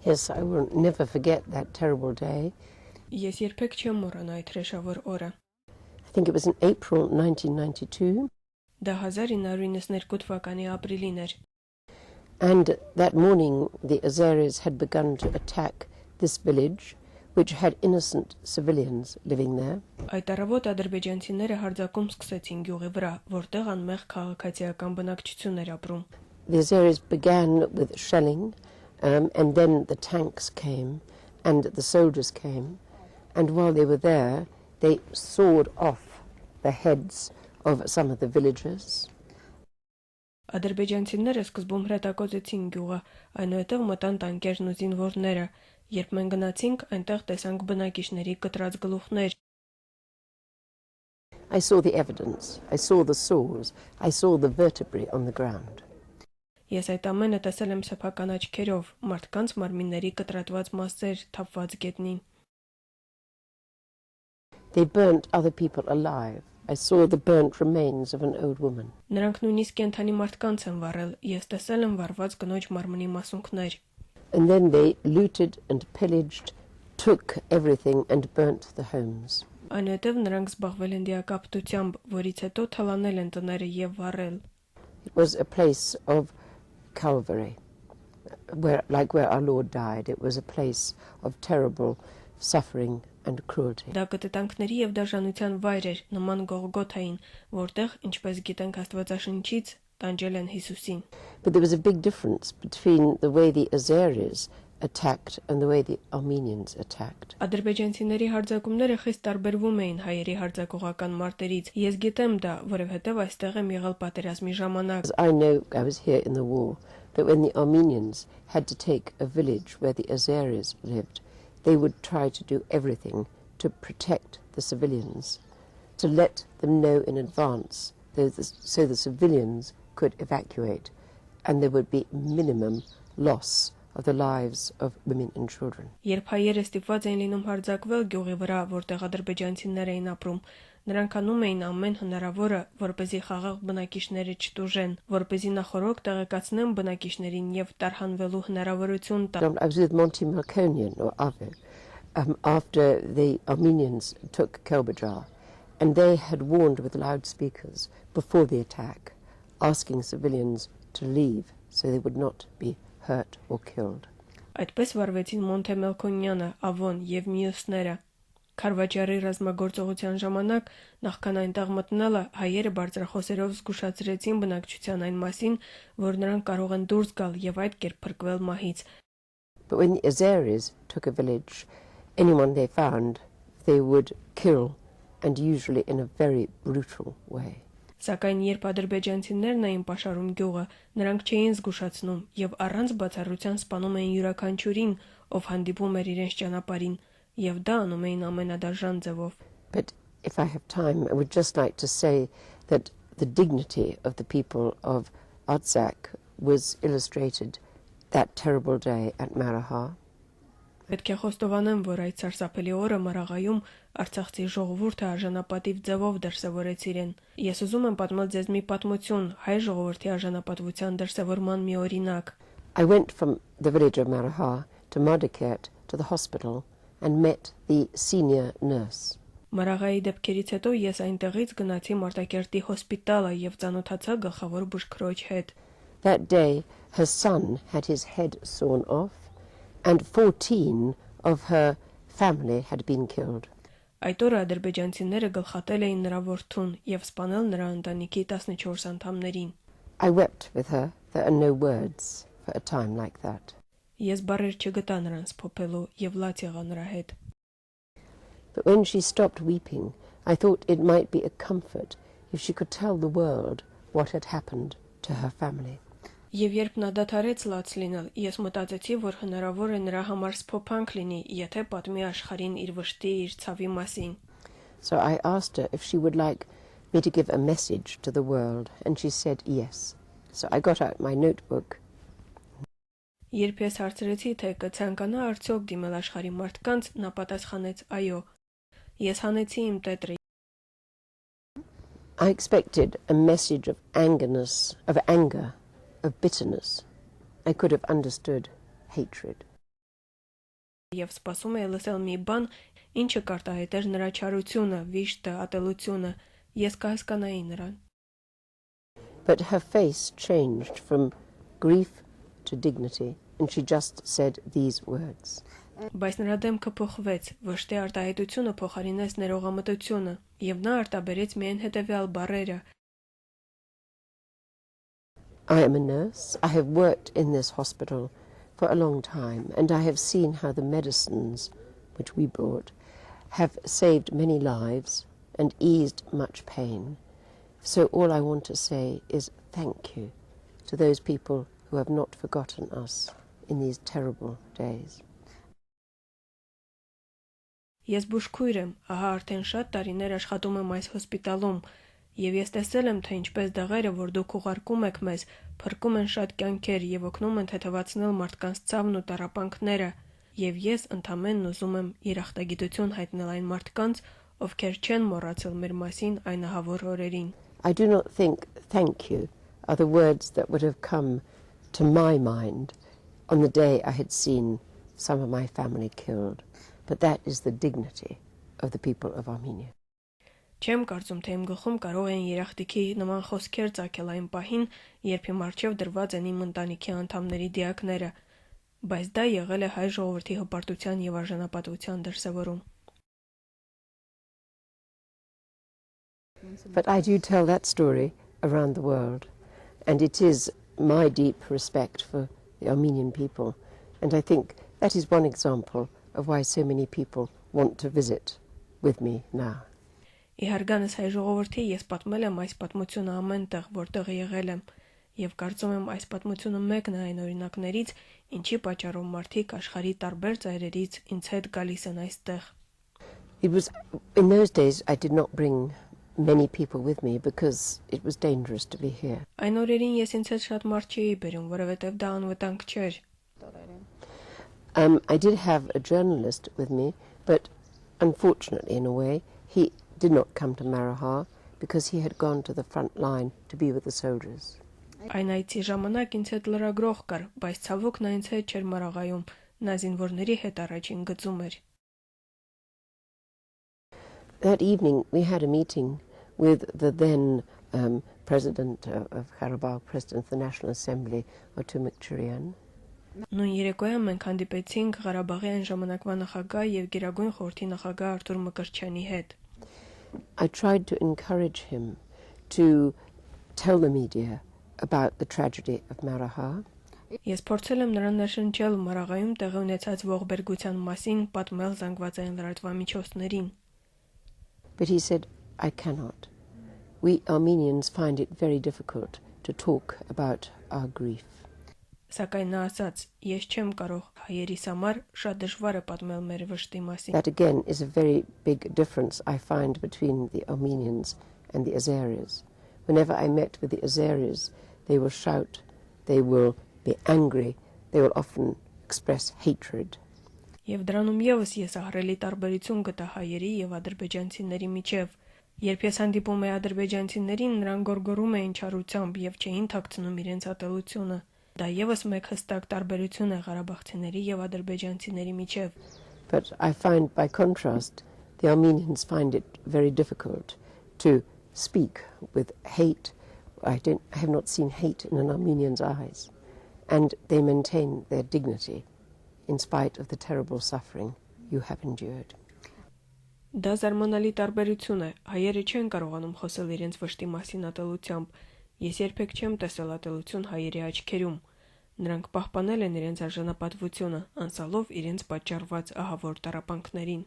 Yes, I will never forget that terrible day. Ես երբեք չեմ մոռանա այդ հրեշավոր օրը։ I think it was in April 1992. Դա 1992 թվականի ապրիլին էր։ And that morning the azeris had begun to attack this village, which had innocent civilians living there. Այդ առավոտ ադրբեջանցիները հարձակում սկսեցին գյուղի վրա, որտեղ անմեղ քաղաքացիական բնակչություն էր ապրում։ The azeris began with shelling, and then the tanks came and the soldiers came, and while they were there they sawed off the heads of some of the villagers. Ադրբեջանցիները սկզբում հրետակոծեցին գյուղը, այնուհետև մտան տանկերն ու զինվորները, երբ մենք գնացինք, այնտեղ տեսանք բնակիչների կտրած գլուխներ։ I saw the evidence, I saw the saws, I saw the vertebrae on the ground. Ես այդ ամենը տեսել եմ սեփական աչքերով, մարդկանց մարմինների կտրատված մասեր թափված գետնին։ They burnt other people alive. I saw the burnt remains of an old woman. Նրանք նույնիսկ կենդանի մարդկանց են վառել, ես տեսել եմ վառված կնոջ մարմնի մասունքներ։ And then they looted and pillaged, took everything and burnt the homes. Այնուհետև նրանք զբաղվել են դիակապտությամբ, որից հետո թալանել են տները եւ վառել։ It was a place of Calvary, like where our Lord died. It was a place of terrible suffering and cruelty. Դա կտտանքների եւ դաժանության վայր էր, նման Գողգոթային, որտեղ, ինչպես գիտենք Աստվածաշնչից, տանջել են Հիսուսին։ But there was a big difference between the way the azeris attacked and the way the Armenians attacked. Ադրբեջանցիների հարձակումները խիստ տարբերվում էին հայերի հարձակողական մարտերից։ Ես գիտեմ դա, որովհետև այստեղ եմ եղել պատերազմի ժամանակ։ I know, I was here in the war, that when the Armenians had to take a village where the azeris lived, they would try to do everything to protect the civilians, to let them know in advance so the civilians could evacuate and there would be minimum loss of the lives of women and children. Երբ հայերը ստիպված էին լինում հարձակվել գյուղի վրա, որտեղ ադրբեջանցիներ էին ապրում, նրանք անում էին ամեն հնարավորը, որպեսզի խաղաղ բնակիչները չտուժեն, որպեսզի նախօրոք տեղեկացնեն բնակիչներին եւ տարհանվելու հնարավորություն տան։ I was with Monty Melkonian or Ave after the Armenians took Kelbajar, and they had warned with loudspeakers before the attack, asking civilians to leave so they would not be hurt or killed. Այդպես վարվեցին Մոնթե Մելքոնյանը, Ավոն եւ մյուսները։ Քարվաճարի ռազմագործողության ժամանակ նախքան այնտեղ մտնելը հայերը բարձրախոսերով զգուշացրեցին բնակչության այն մասին, որ նրանք կարող են դուրս գալ եւ այդ կերպ փրկվել մահից։ But when the azeris took a village, anyone they found they would kill, and usually in a very brutal way. Սակայն երբ ադրբեջանցիներն էին պաշարում գյուղը, նրանք չէին զգուշացնում եւ առանց բացառության սպանում էին յուրաքանչյուրին, ով հանդիպում էր իրենց ճանապարհին, եւ դա անում էին ամենադաժան ձևով։ But if I have time, I would just like to say that the dignity of the people of Artsakh was illustrated that terrible day at Maragha. Պետք է խոստովանեմ, որ այդ սարսափելի օրը Մարաղայում Արցախցի ժողովուրդը արժանապատիվ ձևով դրսևորեց իրեն։ Ես ուզում եմ պատմել ձեզ մի պատմություն հայ ժողովրդի արժանապատվության դրսևորման մի օրինակ։ I went from the village of Maragha to Marrakech to the hospital and met the senior nurse. Մարաղայի դեպքերից հետո ես այնտեղից գնացի Մարտակերտի հոսպիտալը եւ ծանոթացա գլխավոր բուժքրոջ հետ։ That day her son had his head sawn off and 14 of her family had been killed. Այդ օրը ադրբեջանցիները գլխատել էին նրա որդուն եւ սպանել նրա ընտանիքի 14 անդամներին։ I wept with her. There are no words for a time like that. Ես բառեր չգտա նրանց փոփելու եւ լաց եղա նրա հետ։ But when she stopped weeping, I thought it might be a comfort if she could tell the world what had happened to her family. Եվ երբ նա դադարեց լաց լինել, ես մտածեցի, որ հնարավոր է նրա համար սփոփանք լինի, եթե պատմի աշխարհին իր վշտի, իր ցավի մասին։ So I asked her if she would like me to give a message to the world, and she said yes. So I got out my notebook. Երբ ես հարցրեցի, թե կցանկանա արդյոք դիմել աշխարհի մարդկանց, նա պատասխանեց այո։ Ես հանեցի իմ տետրը։ I expected a message of anger, of bitterness. I could have understood hatred. Եվ սպասում է լսել մի բան, ինչը կարտահայտեր նրա չարությունը, վիշտը, ատելությունը, ես կհասկանայի նրան։ But her face changed from grief to dignity, and she just said these words. Բայց նրա դեմքը փոխվեց, վշտի արտահայտությունը փոխարինեց ներողամտությունը, եւ նա արտաբերեց միայն հետեւյալ բառերը. I am a nurse. I have worked in this hospital for a long time, and I have seen how the medicines which we brought have saved many lives and eased much pain. So all I want to say is thank you to those people who have not forgotten us in these terrible days. Ես բուժքույր եմ, ահա արդեն շատ տարիներ աշխատում եմ այս հոսպիտալում, եւ ես տեսել եմ, թե ինչպես դեղերը, որ դուք ուղարկում եք մեզ, փրկում են շատ կյանքեր եւ օգնում են թեթևացնել մարդկանց ցավն ու տառապանքները, եւ ես ընդամենն ուզում եմ երախտագիտություն հայտնել այն մարդկանց, ովքեր չեն մոռացել մեր մասին այն ահավոր օրերին։ I do not think thank you are the words that would have come to my mind on the day I had seen some of my family killed. But that is the dignity of the people of Armenia. Չեմ կարծում, թե իմ գլխում կարող են երախտիկի նման խոսքեր ծագել այն պահին, երբ իմ առջև դրված են իմ ընտանիքի անդամների դիակները, բայց դա եղել է հայ ժողովրդի հպարտության եւ արժանապատվության դրսեւորում։ But I do tell that story around the world, and it is my deep respect for the Armenian people, and I think that is one example of why so many people want to visit with me now. Իհարգանս հայ ժողովրդի ես պատմել եմ այս պատմությունը ամենտեղ, որտեղ եղել եմ, եւ կարծում եմ այս պատմությունը մեկն է այն օրինակներից, ինչի պատճառով մարդիկ աշխարհի տարբեր ծայրերից ինձ հետ գալիս են այստեղ։ It was in those days I did not bring many people with me because it was dangerous to be here. Այն օրերին ես ինձ հետ շատ մարդ չէի բերում, որովհետեւ դա անվտանգ չէր։ I did have a journalist with me, but unfortunately, in a way, he did not come to Maragha because he had gone to the front line to be with the soldiers. Այն այցի ժամանակ ինձ հետ լրագրող կար, բայց ցավոք նա ինձ հետ չէր Մարաղայում, նա զինվորների հետ առաջին գծում էր։ That evening, we had a meeting with the then president of Karabakh, president of the National Assembly, Otumik Churian. Նույն երեկոյան մենք հանդիպեցինք Ղարաբաղի այն ժամանակվա նախագահ եւ Գերագույն խորհրդի նախագահ Արտուր Մկրտչյանի հետ։ I tried to encourage him to tell the media about the tragedy of Maragha. Ես փորձել եմ նրան ներշնչել Մարաղայում տեղի ունեցած ողբերգության մասին, պատմել զանգվածային լրատվամիջոցներին։ But he said, I cannot. We Armenians find it very difficult to talk about our grief. Սակայն նա ասաց, ես չեմ կարող հայերիս համար շատ դժվար է պատմել մեր վշտի մասին։ That again is a very big difference I find between the Armenians and the azeris. Whenever I met with the azeris, they will shout, they will be angry, they will often express hatred. Եվ դրանում եւս ես ահռելի տարբերություն գտա հայերի եւ ադրբեջանցիների միջև։ Երբ ես հանդիպում եի ադրբեջանցիներին, նրանք գոռգոռում էին չարությամբ եւ չէին թաքցնում իրենց ատելությունը։ Դա եւս մեկ հստակ տարբերություն է ղարաբաղցիների եւ ադրբեջանցիների միջև։ But I find by contrast the Armenians find it very difficult to speak with hate. I have not seen hate in an Armenian's eyes, and they maintain their dignity in spite of the terrible suffering you have endured. Դա զարմանալի տարբերություն է։ Հայերը չեն կարողանում խոսել իրենց վշտի մասին ատելությամբ։ Ես երբեք չեմ տեսել ատելություն հայերի աչքերում։ Նրանք պահպանել են իրենց արժանապատվությունը, անցալով իրենց պատճառված ահավոր տառապանքներին։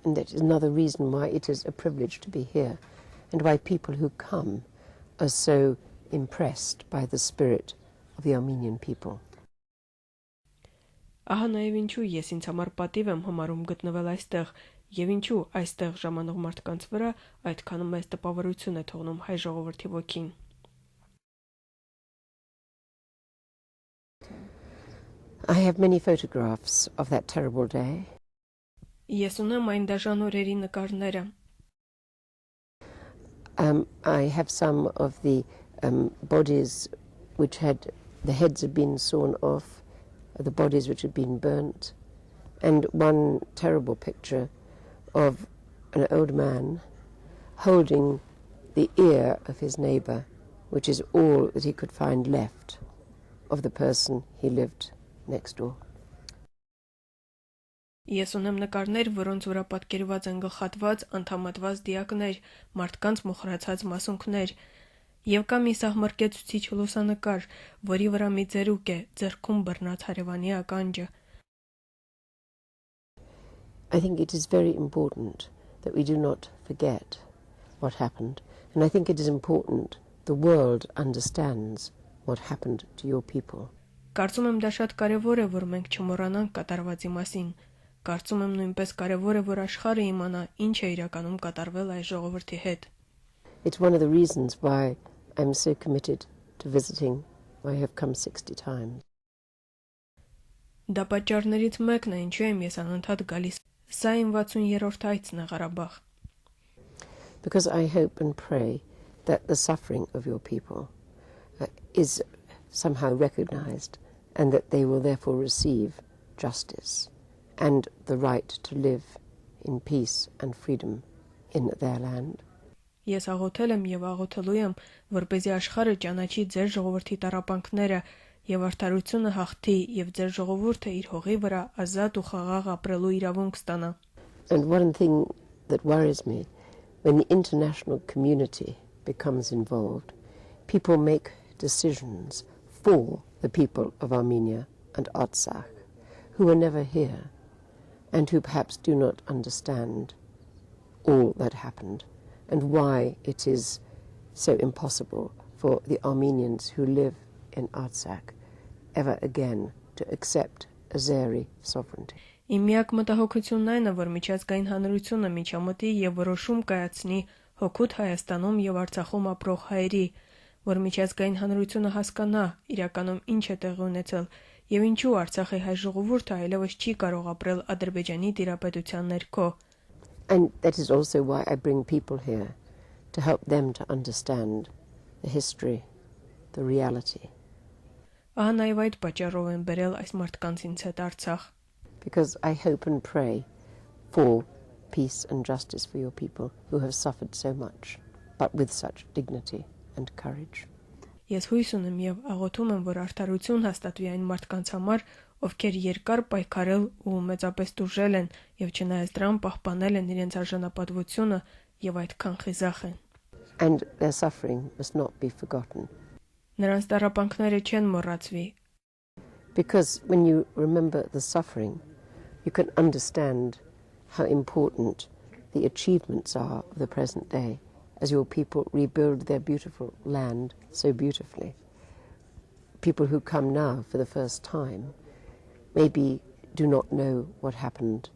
And that is another reason why it is a privilege to be here, and why people who come are so impressed by the spirit of the Armenian people. Ահա նաև ինչու ես ինձ համար պատիվ եմ համարում գտնվել այստեղ, եւ ինչու այստեղ ժամանող մարդկանց վրա այդքան մեծ տպավորություն է թողնում հայ ժողովրդի ոգին։ I have many photographs of that terrible day. Ես ունեմ այն դաժան օրերի նկարները։ I have some of the bodies which had the heads had been sawn off, the bodies which had been burnt. and one terrible picture of an old man holding the ear of his neighbour, which is all that he could find left of the person he lived next door. Ես ունեմ նկարներ, որոնց վրա պատկերված են գլխատված, անդամատված դիակներ, մարդկանց մոխրացած մասունքներ, եւ կա մի սահմռկեցուցիչ լուսանկար, որի վրա մի ծերուկ է, ձեռքում բռնած հարևանի ականջը. I think it is very important that we do not forget what happened, and I think it is important the world understands what happened to your people. Կարծում եմ դա շատ կարևոր է, որ մենք չմոռանանք կատարվածի մասին։ Կարծում եմ նույնպես կարևոր է, որ աշխարհը իմանա, ինչ է իրականում կատարվել այս ժողովրդի հետ։ It's one of the reasons why I'm so committed to visiting. I have come 60 times. Դա պատճառներից մեկն է, ինչու եմ ես անընդհատ գալիս։ Սա իմ 60-րդ այցն է Ղարաբաղ։ Because I hope and pray that the suffering of your people is somehow recognized and that they will therefore receive justice and the right to live in peace and freedom in their land. Ես աղոթել եմ եւ աղոթելու եմ, որպեսզի աշխարհը ճանաչի ձեր ժողովրդի տառապանքները եւ արդարությունը հաղթի եւ ձեր ժողովուրդը իր հողի վրա ազատ ու խաղաղ ապրելու իրավունք ստանա։ And one thing that worries me, when the international community becomes involved, people make decisions for the people of Armenia and Artsakh, who were never here and who perhaps do not understand all that happened and why it is so impossible for the Armenians who live in Artsakh ever again to accept Azeri sovereignty. Իմ միակ մտահոգությունն այն է, որ միջազգային հանրությունը միջամտի եւ որոշում կայացնի հօգուտ Հայաստանում եւ Արցախում ապրող հայերի, որ միջազգային հանրությունը հասկանա իրականում ինչ է տեղի ունեցել եւ ինչու Արցախի հայ ժողովուրդը այլևս չի կարող ապրել Ադրբեջանի տիրապետության ներքո։ And that is also why I bring people here, to help them to understand the history, the reality. Ահա նաեւ այդ պատճառով եմ բերել այս մարդկանց ինձ հետ Արցախ։ Because I hope and pray for peace and justice for your people who have suffered so much, but with such dignity and courage. Ես հույս ունեմ եւ աղոթում եմ, որ արդարություն հաստատվի այն մարդկանց համար, ովքեր երկար պայքարել ու մեծապես տուժել են եւ չնայած դրան պահպանել են իրենց արժանապատվությունը եւ այդքան խիզախ են։ And their suffering must not be forgotten. Նրանց տառապանքները չեն մոռացվի։ Because when you remember the suffering, you can understand how important the achievements are of the present day as your people rebuild their beautiful land so beautifully. People who come now for the first time maybe do not know what happened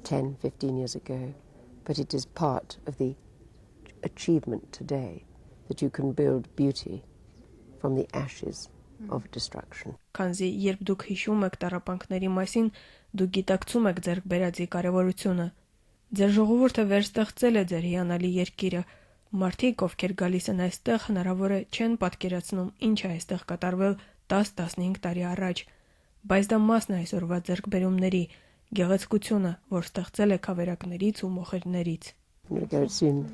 10, 15 years ago, but it is part of the achievement today that you can build beauty from the ashes of destruction. Քանզի երբ դուք հիշում եք տառապանքների մասին, դուք գիտակցում եք ձեր բերածի կարևորությունը։ Ձեր ժողովուրդը վերստեղծել է ձեր հիանալի երկիրը։ Մարդիկ, ովքեր գալիս են այստեղ, հնարավոր է չեն պատկերացնում ինչ է այստեղ կատարվել 10-15 տարի առաջ, բայց դա մասն է այսօրվա ձեռքբերումների, գեղեցկությունը, որ ստեղծել է քավերակներից ու մոխերներից։ I'm going to go soon.